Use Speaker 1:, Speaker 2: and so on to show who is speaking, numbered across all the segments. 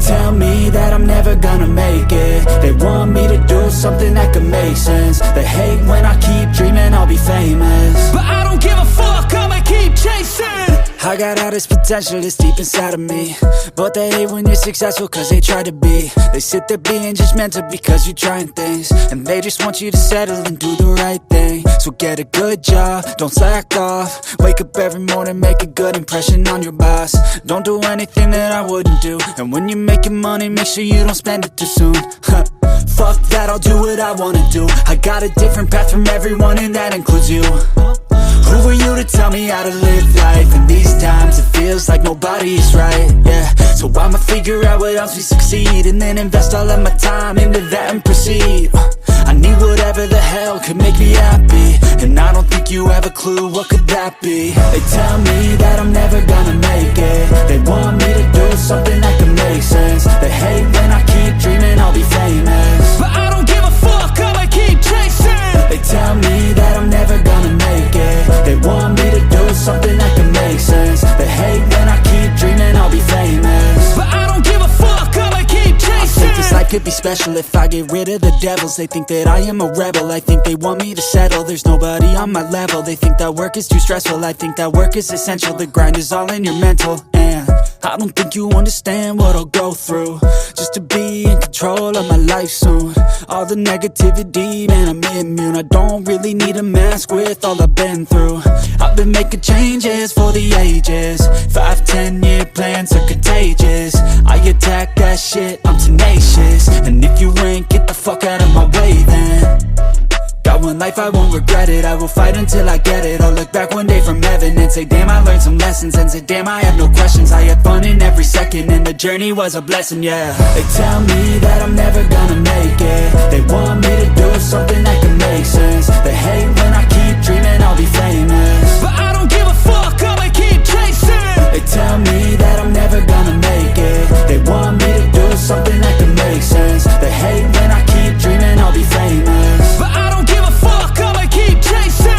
Speaker 1: tell me that I'm never gonna make it. They want me to do something that could make sense. They hate when I keep dreaming I'll be famous,
Speaker 2: but I don't give a fuck, I'ma keep chasing.
Speaker 1: I got all this potential that's deep inside of me, but they hate when you're successful cause they try to be. They sit there being judgmental because you're trying things, and they just want you to settle and do the right thing. So get a good job, don't slack off. Wake up every morning, make a good impression on your boss. Don't do anything that I wouldn't do, and when you're making money, make sure you don't spend it too soon. Fuck that, I'll do what I wanna do. I got a different path from everyone, and that includes you. Who are you to tell me how to live life? In these times it feels like nobody's right, yeah. So I'ma figure out what else we succeed, and then invest all of my time into that and proceed. I need whatever the hell could make me happy, and I don't think you have a clue what could that be. They tell me that I'm never gonna make it. They want me to do something that can make sense. They hate when I keep dreaming I'll be famous,
Speaker 2: but I don't give a fuck, I'ma keep chasing.
Speaker 1: They tell me that I'm never gonna make it. They want me to do something that can make sense. They hate when I keep dreaming I'll be famous,
Speaker 2: but I don't give a fuck, I'ma keep chasing.
Speaker 1: I think this life could be special if I get rid of the devils. They think that I am a rebel, I think they want me to settle. There's nobody on my level. They think that work is too stressful, I think that work is essential. The grind is all in your mental, and I don't think you understand what I'll go through just to be in control of my life soon. All the negativity, man, I'm immune. I don't really need a mask with all I've been through. I've been making changes for the ages. 5-10 year plans are contagious. I attack that shit, I'm tenacious. And if you ain't, get the fuck out of my way then. Got one life, I won't regret it. I will fight until I get it. I'll look back one day from heaven and say, damn, I learned some lessons. And say, damn, I have no questions. I had fun in every second, and the journey was a blessing, yeah. They tell me that I'm never gonna make it. They want me to do something that can make sense. They hate when I keep dreaming I'll be famous,
Speaker 2: but I don't give a fuck, I'ma keep chasing.
Speaker 1: They tell me that I'm never gonna make it. They want me to do something that can make sense. They hate when I keep dreaming I'll be famous,
Speaker 2: but I don't give a fuck, I'ma keep chasing.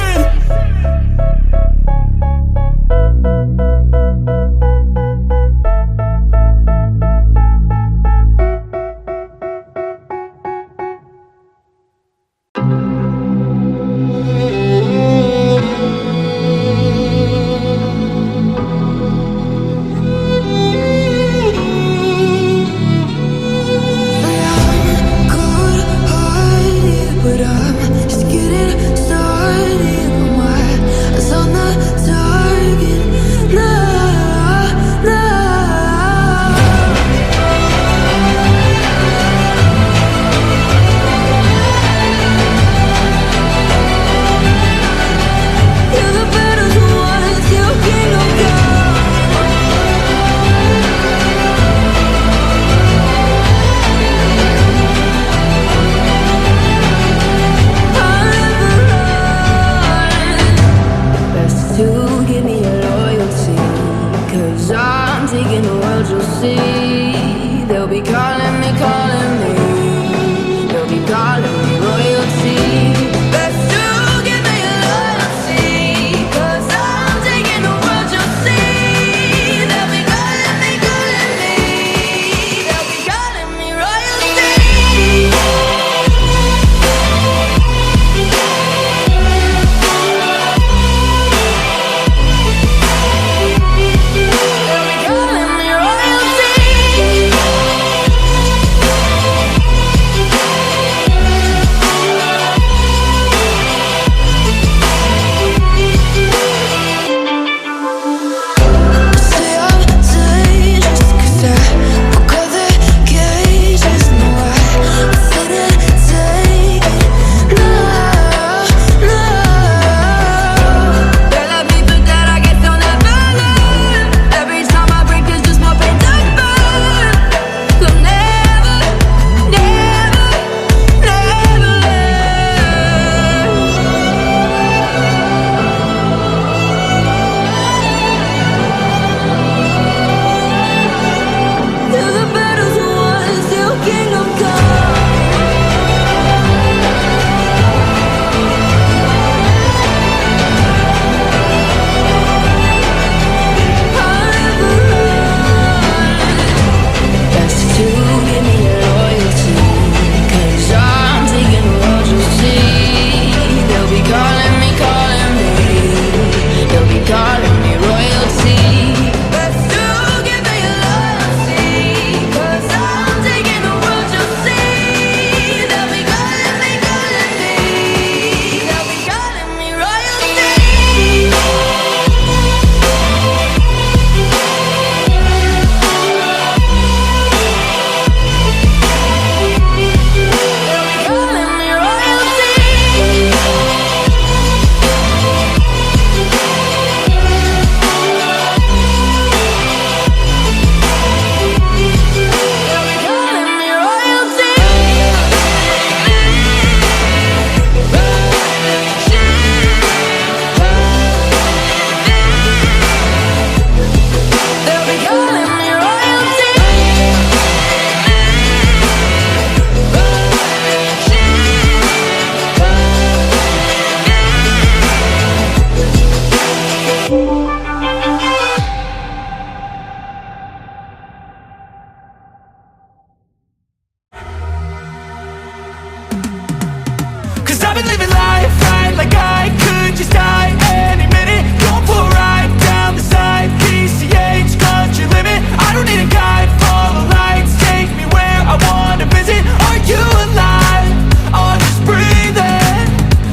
Speaker 2: I've been living life right like I could just die any minute. Going for a ride down the side, PCH, country limit. I don't need a guide, follow lights, take me where I wanna visit. Are you alive? Or just breathing?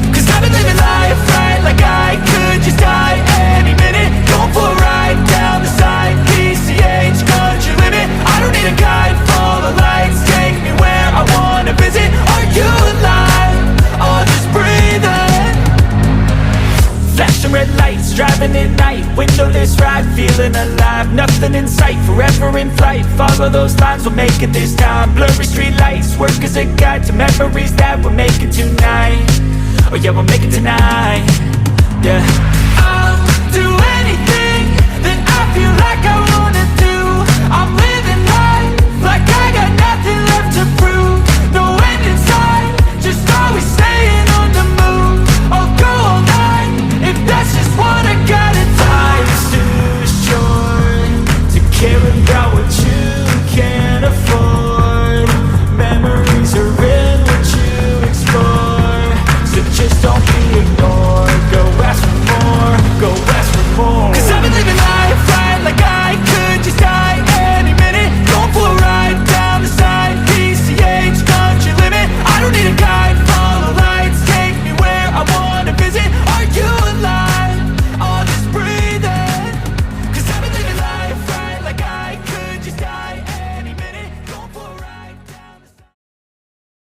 Speaker 2: Cause I've been living life right like I could just die any minute. Going for a ride down the side, PCH, country limit. I don't need a guide, follow lights, take me where I wanna visit. Are you alive? Or just breathing? Flashing red lights, driving at night, windowless ride, feeling alive. Nothing in sight, forever in flight. Follow those lines, we'll make it this time. Blurry street lights, work as a guide to memories that we're making tonight. Oh yeah, we'll make it tonight. Yeah, I'll do anything that I feel like I